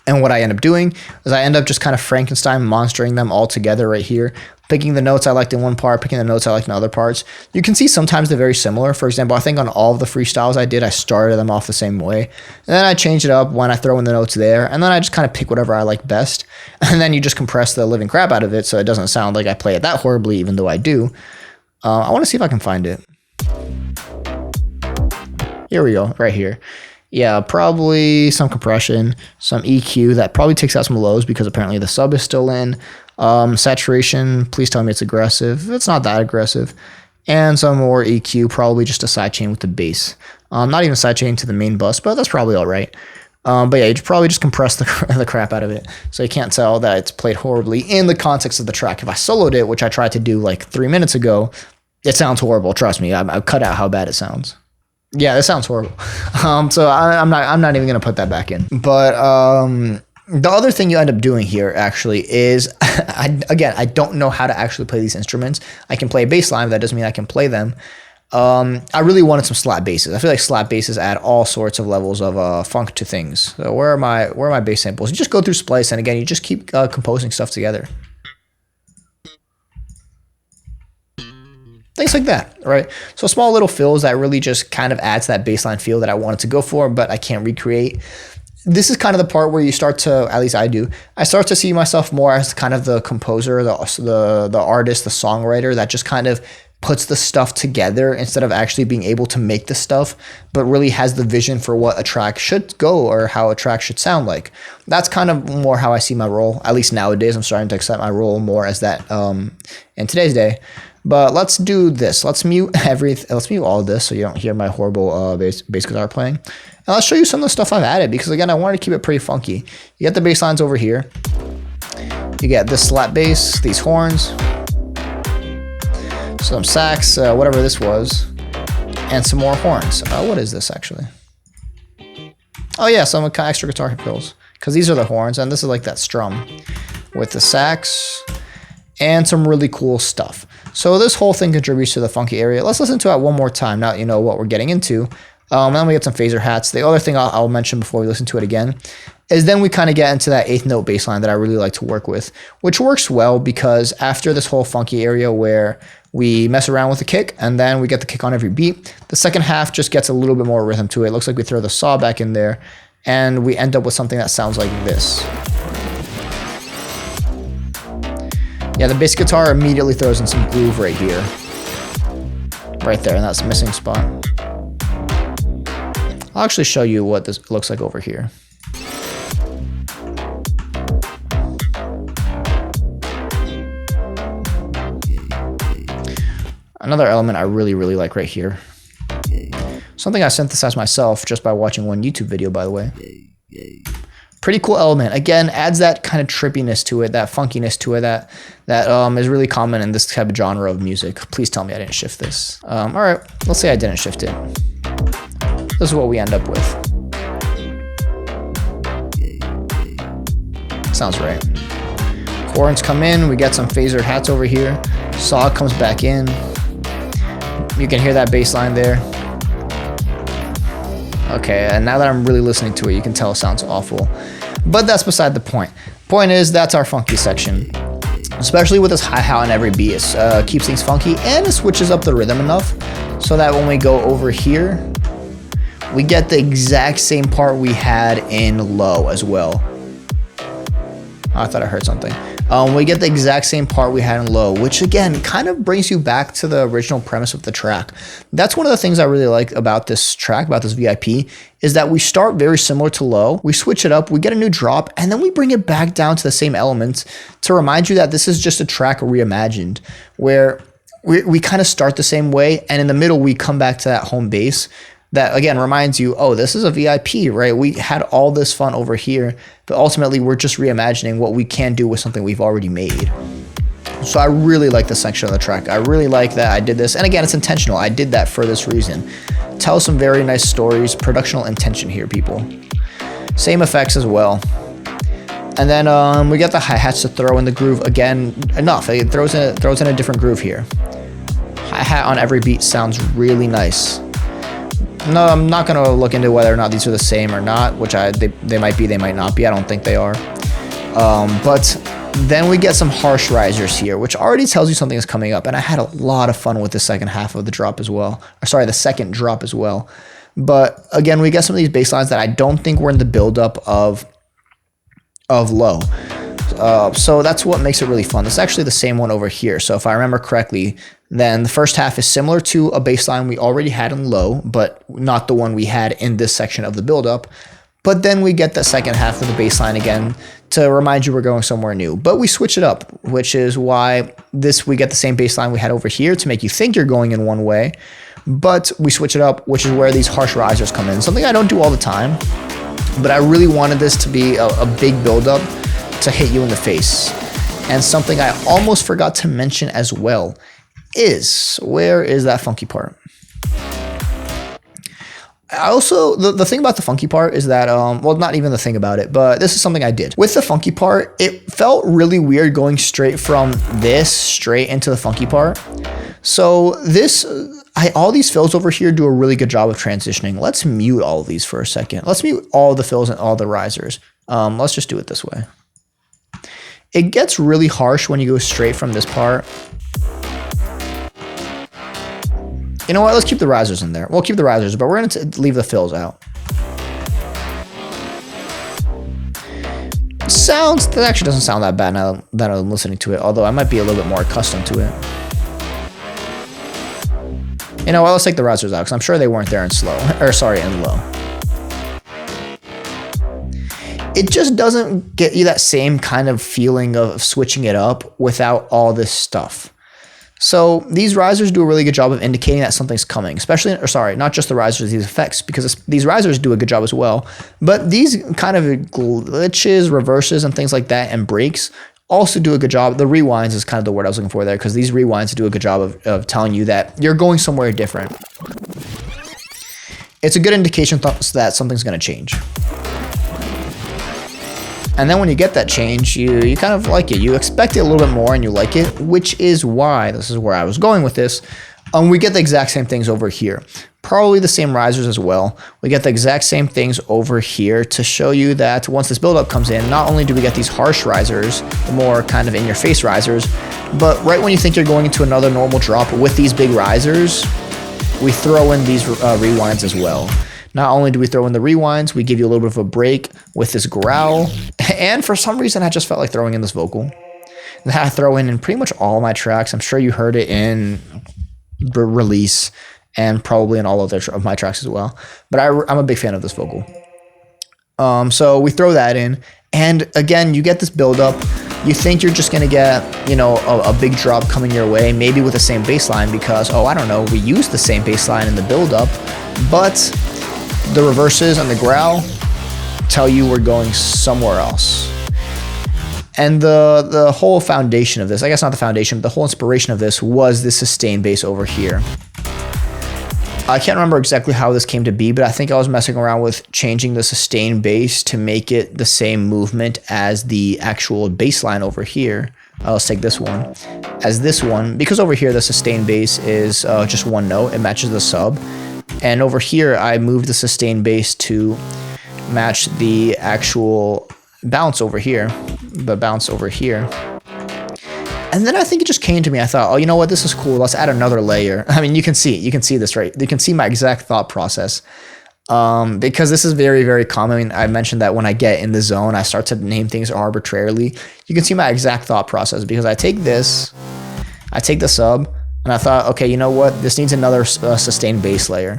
A: And what I end up doing is I end up just kind of Frankenstein monstering them all together right here, picking the notes I liked in one part, picking the notes I liked in other parts. You can see sometimes they're very similar. For example, I think on all of the freestyles I did, I started them off the same way. And then I change it up when I throw in the notes there, and then I just kind of pick whatever I like best. And then you just compress the living crap out of it so it doesn't sound like I play it that horribly, even though I do. I want to see if I can find it. Here we go, right here. Yeah, probably some compression, some EQ that probably takes out some lows because apparently the sub is still in. Saturation, please tell me it's aggressive. It's not that aggressive. And some more EQ, probably just a sidechain with the bass. Not even a sidechain to the main bus, but that's probably all right. But yeah, you probably just compress the crap out of it. So you can't tell that it's played horribly in the context of the track. If I soloed it, which I tried to do like 3 minutes ago, it sounds horrible. Trust me, I've cut out how bad it sounds. Yeah, that sounds horrible. So I'm not even gonna put that back in. But the other thing you end up doing here actually is, I don't know how to actually play these instruments. I can play a bass line, but that doesn't mean I can play them. I really wanted some slap basses. I feel like slap basses add all sorts of levels of funk to things. So where are my bass samples? You just go through Splice, and again, you just keep composing stuff together. Things like that, right? So small little fills that really just kind of adds that baseline feel that I wanted to go for, but I can't recreate. This is kind of the part where you start to, at least I do, I start to see myself more as kind of the composer, the artist, the songwriter that just kind of puts the stuff together instead of actually being able to make the stuff, but really has the vision for what a track should go or how a track should sound like. That's kind of more how I see my role. At least nowadays, I'm starting to accept my role more as that in today's day. But let's do this. Let's mute everything. Let's mute all of this so you don't hear my horrible bass guitar playing. And I'll show you some of the stuff I've added because again, I wanted to keep it pretty funky. You get the bass lines over here. You get this slap bass, these horns, some sax, whatever this was, and some more horns. What is this actually? Oh yeah, some extra guitar fills because these are the horns, and this is like that strum with the sax and some really cool stuff. So this whole thing contributes to the funky area. Let's listen to it one more time now that you know what we're getting into. Then we get some phaser hats. The other thing I'll mention before we listen to it again is then we kind of get into that eighth note bass line that I really like to work with, which works well because after this whole funky area where we mess around with the kick and then we get the kick on every beat, the second half just gets a little bit more rhythm to it. It looks like we throw the saw back in there and we end up with something that sounds like this. Yeah, the bass guitar immediately throws in some groove right here. Right there, and that's the missing spot. I'll actually show you what this looks like over here. Another element I really like right here. Something I synthesized myself just by watching one YouTube video, by the way. Pretty cool element. Again, adds that kind of trippiness to it, that funkiness to it that is really common in this type of genre of music. Please tell me I didn't shift this. All right, let's say I didn't shift it. This is what we end up with. Sounds right. Horns come in, we get some phaser hats over here. Saw comes back in. You can hear that bass line there. Okay, and now that I'm really listening to it, you can tell it sounds awful. But that's beside the point. Point is, that's our funky section. Especially with this hi-hat on every beat, it keeps things funky and it switches up the rhythm enough so that when we go over here, we get the exact same part we had in low as well. Oh, I thought I heard something. We get the exact same part we had in low, which again kind of brings you back to the original premise of the track. That's one of the things I really like about this track, about this VIP, is that we start very similar to low, we switch it up, we get a new drop, and then we bring it back down to the same elements to remind you that this is just a track reimagined, where we kind of start the same way, and in the middle we come back to that home base. that again reminds you, oh, this is a VIP, right? We had all this fun over here, but ultimately we're just reimagining what we can do with something we've already made. So I really like this section of the track. I really like that I did this. And again, it's intentional. I did that for this reason. Tell some very nice stories. Productional intention here, people. Same effects as well. And then we got the hi-hats to throw in the groove again. Enough. It throws in a different groove here. Hi-hat on every beat sounds really nice. No, I'm not going to look into whether or not these are the same or not, which they might be, they might not be. I don't think they are. But then we get some harsh risers here, which already tells you something is coming up. And I had a lot of fun with the second half of the drop as well. Or sorry, the second drop as well. But again, we get some of these bass lines that I don't think were in the buildup of low. So that's what makes it really fun. This is actually the same one over here. So if I remember correctly, then the first half is similar to a bass line we already had in low, but not the one we had in this section of the buildup. But then we get the second half of the bass line again to remind you we're going somewhere new. But we switch it up, which is why we get the same bass line we had over here to make you think you're going in one way. But we switch it up, which is where these harsh risers come in. Something I don't do all the time, but I really wanted this to be a big buildup to hit you in the face. And something I almost forgot to mention as well is, where is that funky part? I also, the thing about the funky part is that, well, not even the thing about it, but this is something I did. With the funky part, it felt really weird going straight from this straight into the funky part. So all these fills over here do a really good job of transitioning. Let's mute all of these for a second. Let's mute all the fills and all the risers. Let's just do it this way. It gets really harsh when you go straight from this part. You know what? Let's keep the risers in there. We'll keep the risers, but we're going to leave the fills out. That actually doesn't sound that bad now that I'm listening to it, although I might be a little bit more accustomed to it. You know what? Let's take the risers out because I'm sure they weren't there in in low. It just doesn't get you that same kind of feeling of switching it up without all this stuff. So these risers do a really good job of indicating that something's coming, not just the risers, these effects, because these risers do a good job as well. But these kind of glitches, reverses, and things like that, and breaks also do a good job. The rewinds is kind of the word I was looking for there, because these rewinds do a good job of telling you that you're going somewhere different. It's a good indication that something's going to change. And then when you get that change, you kind of like it. You expect it a little bit more and you like it, which is why, this is where I was going with this, we get the exact same things over here. Probably the same risers as well. We get the exact same things over here to show you that once this buildup comes in, not only do we get these harsh risers, the more kind of in-your-face risers, but right when you think you're going into another normal drop with these big risers, we throw in these rewinds as well. Not only do we throw in the rewinds, we give you a little bit of a break with this growl. And for some reason, I just felt like throwing in this vocal that I throw in pretty much all my tracks. I'm sure you heard it in the release and probably in all of my tracks as well. But I'm a big fan of this vocal. So we throw that in. And again, you get this buildup. You think you're just going to get, a big drop coming your way, maybe with the same bass line because, I don't know, we used the same bass line in the buildup. But the reverses and the growl tell you we're going somewhere else. And the whole foundation of this, I guess not the foundation, but the whole inspiration of this was this sustained bass over here. I can't remember exactly how this came to be, but I think I was messing around with changing the sustained bass to make it the same movement as the actual bass line over here. Let's take this one as this one, because over here the sustained bass is just one note. It matches the sub. And over here, I moved the sustained bass to match the actual bounce over here, the bounce over here. And then I think it just came to me. I thought, you know what? This is cool. Let's add another layer. I mean, you can see this, right? You can see my exact thought process. Because this is very, very common. I mentioned that when I get in the zone, I start to name things arbitrarily. You can see my exact thought process because I take this, I take the sub, and I thought, okay, you know what? This needs another sustained bass layer.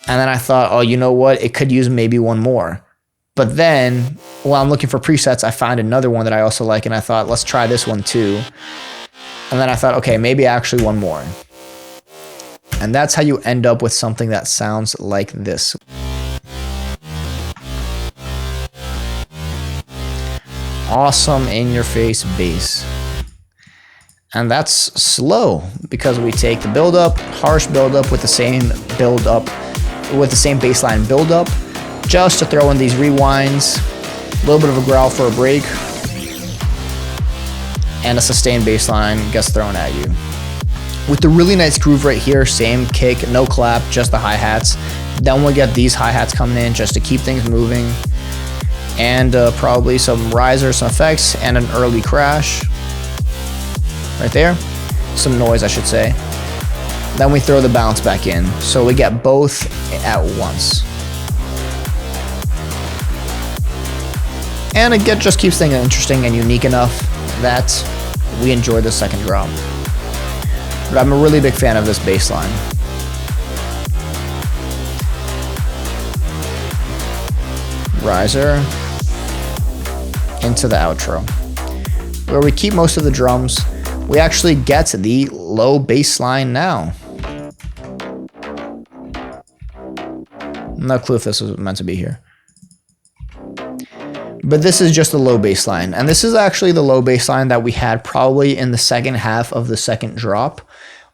A: And then I thought, you know what? It could use maybe one more. But then, while I'm looking for presets, I find another one that I also like, and I thought, let's try this one too. And then I thought, okay, maybe actually one more. And that's how you end up with something that sounds like this. Awesome in-your-face bass. And that's slow because we take the build-up, harsh build-up with the same build-up, with the same bassline build-up, just to throw in these rewinds, a little bit of a growl for a break, and a sustained bassline gets thrown at you. With the really nice groove right here, same kick, no clap, just the hi-hats. Then we'll get these hi-hats coming in just to keep things moving. And probably some riser, some effects, and an early crash. Right there. Some noise, I should say. Then we throw the bounce back in. So we get both at once. And it just keeps things interesting and unique enough that we enjoy the second drop. But I'm a really big fan of this bass line. Riser into the outro. Where we keep most of the drums, we actually get the low bass line now. No clue if this was meant to be here. But this is just the low bass line. And this is actually the low bass line that we had probably in the second half of the second drop.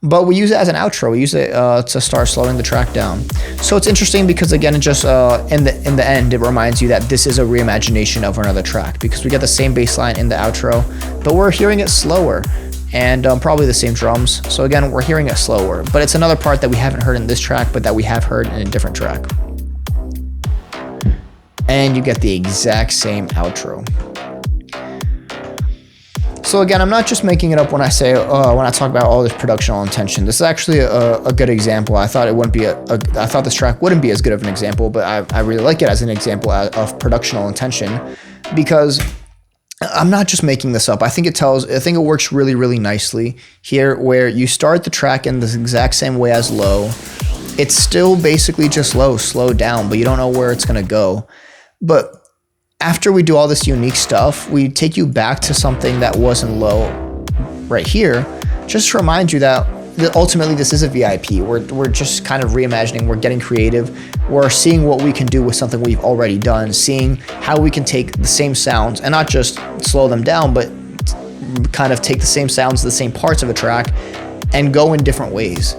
A: But we use it as an outro. We use it to start slowing the track down. So it's interesting because, again, it just in the end, it reminds you that this is a reimagination of another track because we get the same bass line in the outro, but we're hearing it slower and probably the same drums. So again, we're hearing it slower, but it's another part that we haven't heard in this track, but that we have heard in a different track. And you get the exact same outro. So again, I'm not just making it up when I say when I talk about all this productional intention. This is actually a good example. I thought it wouldn't be I thought this track wouldn't be as good of an example, but I really like it as an example of productional intention because I'm not just making this up. I think it works really, really nicely here, where you start the track in the exact same way as low. It's still basically just low, slowed down, but you don't know where it's gonna go. But after we do all this unique stuff, we take you back to something that wasn't low right here, just to remind you that ultimately this is a VIP. We're just kind of reimagining, we're getting creative, we're seeing what we can do with something we've already done, seeing how we can take the same sounds and not just slow them down, but kind of take the same sounds, the same parts of a track and go in different ways,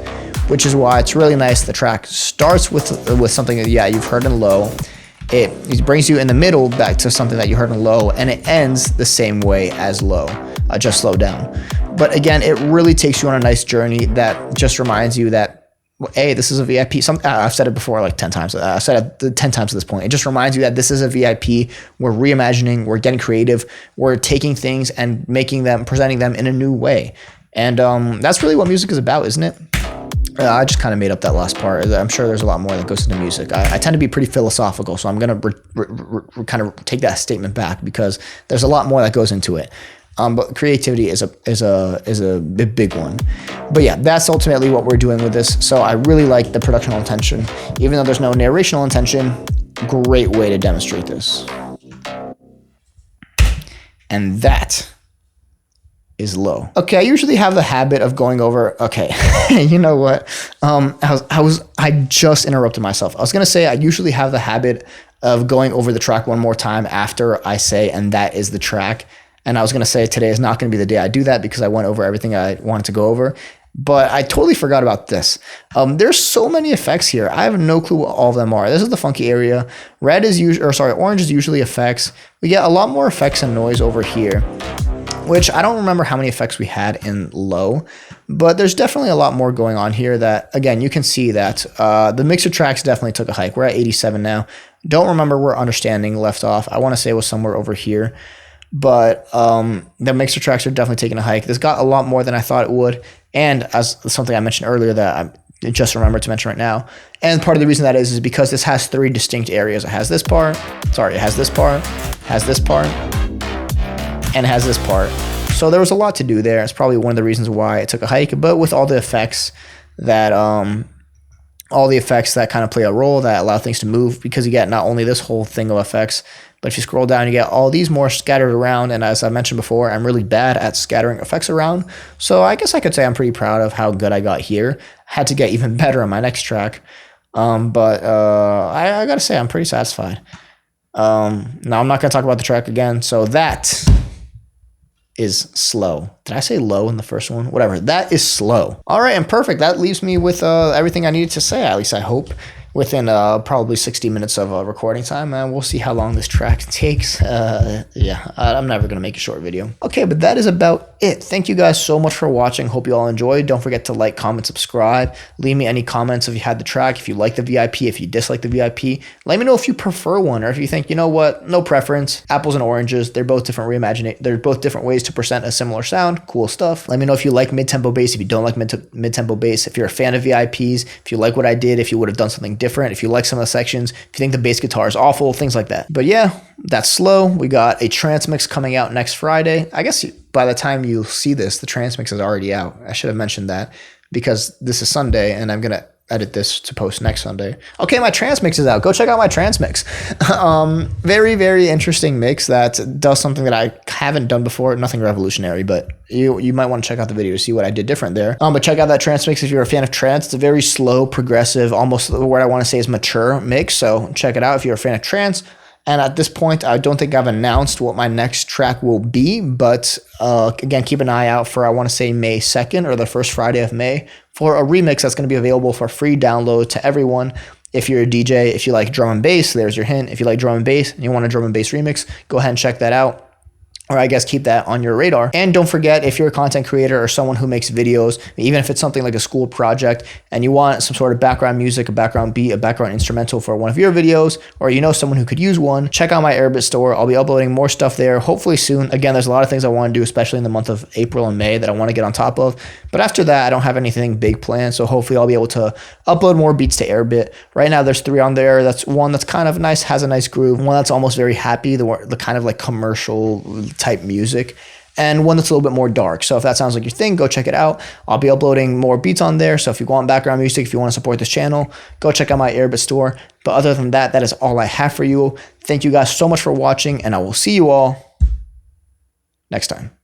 A: which is why it's really nice. The track starts with something that, yeah, you've heard in low. It brings you in the middle back to something that you heard in low, and it ends the same way as low, just slow down. But again, it really takes you on a nice journey that just reminds you that, hey, this is a VIP. I've said it before like 10 times. I've said it 10 times at this point. It just reminds you that this is a VIP. We're reimagining, we're getting creative, we're taking things and presenting them in a new way. And that's really what music is about, isn't it? I just kind of made up that last part. I'm sure there's a lot more that goes into music. I tend to be pretty philosophical, so I'm going to kind of take that statement back because there's a lot more that goes into it. But creativity is a big one. But yeah, that's ultimately what we're doing with this. So I really like the productional intention. Even though there's no narrational intention, great way to demonstrate this. And that is low. Okay, I usually have the habit of going over, okay, you know what? I just interrupted myself. I was gonna say I usually have the habit of going over the track one more time after I say, and that is the track. And I was gonna say today is not gonna be the day I do that because I went over everything I wanted to go over. But I totally forgot about this. There's so many effects here. I have no clue what all of them are. This is the funky area. Orange is usually effects. We get a lot more effects and noise over here, which I don't remember how many effects we had in low, but there's definitely a lot more going on here that, again, you can see that the mixer tracks definitely took a hike. We're at 87 now. Don't remember where understanding left off. I want to say it was somewhere over here, but the mixer tracks are definitely taking a hike. This got a lot more than I thought it would, and as something I mentioned earlier that I just remembered to mention right now, and part of the reason that is because this has three distinct areas. It has this part, it has this part, has this part, and has this part. So there was a lot to do there. It's probably one of the reasons why it took a hike, but with all the effects that all the effects that kind of play a role that allow things to move, because you get not only this whole thing of effects, but if you scroll down, you get all these more scattered around. And as I mentioned before, I'm really bad at scattering effects around. So I guess I could say I'm pretty proud of how good I got here. Had to get even better on my next track. But I gotta say, I'm pretty satisfied. Now I'm not gonna talk about the track again. So that is slow. Did I say low in the first one? Whatever. That is slow. All right, and perfect. That leaves me with everything I needed to say, at least I hope, within probably 60 minutes of recording time, and we'll see how long this track takes. Yeah, I'm never going to make a short video. Okay, but that is about it. Thank you guys so much for watching. Hope you all enjoyed. Don't forget to like, comment, subscribe. Leave me any comments if you had the track, if you like the VIP, if you dislike the VIP. Let me know if you prefer one, or if you think, you know what, no preference. Apples and oranges, they're both different they're both different ways to present a similar sound. Cool stuff. Let me know if you like mid-tempo bass, if you don't like mid-tempo bass, if you're a fan of VIPs, if you like what I did, if you would have done something different, if you like some of the sections, if you think the bass guitar is awful, things like that. But yeah, that's slow. We got a trance mix coming out next Friday. I guess by the time you see this, the trance mix is already out. I should have mentioned that, because this is Sunday and I'm gonna edit this to post next Sunday. Okay, my trance mix is out. Go check out my trance mix. Very, very interesting mix that does something that I haven't done before. Nothing revolutionary, but you might want to check out the video to see what I did different there. But check out that trance mix if you're a fan of trance. It's a very slow, progressive, almost the word I want to say is mature mix. So check it out if you're a fan of trance. And at this point, I don't think I've announced what my next track will be, but again, keep an eye out for, I want to say May 2nd or the first Friday of May, for a remix that's going to be available for free download to everyone. If you're a DJ, if you like drum and bass, there's your hint. If you like drum and bass and you want a drum and bass remix, go ahead and check that out. Or I guess keep that on your radar. And don't forget, if you're a content creator or someone who makes videos, even if it's something like a school project and you want some sort of background music, a background beat, a background instrumental for one of your videos, or you know someone who could use one, check out my Airbit store. I'll be uploading more stuff there hopefully soon. Again, there's a lot of things I want to do, especially in the month of April and May, that I want to get on top of. But after that, I don't have anything big planned. So hopefully I'll be able to upload more beats to Airbit. Right now there's 3 on there. That's one that's kind of nice, has a nice groove. One that's almost very happy, the kind of like commercial type music, and one that's a little bit more dark. So if that sounds like your thing, go check it out. I'll be uploading more beats on there. So if you want background music, if you want to support this channel, go check out my Airbit store. But other than that, that is all I have for you. Thank you guys so much for watching, and I will see you all next time.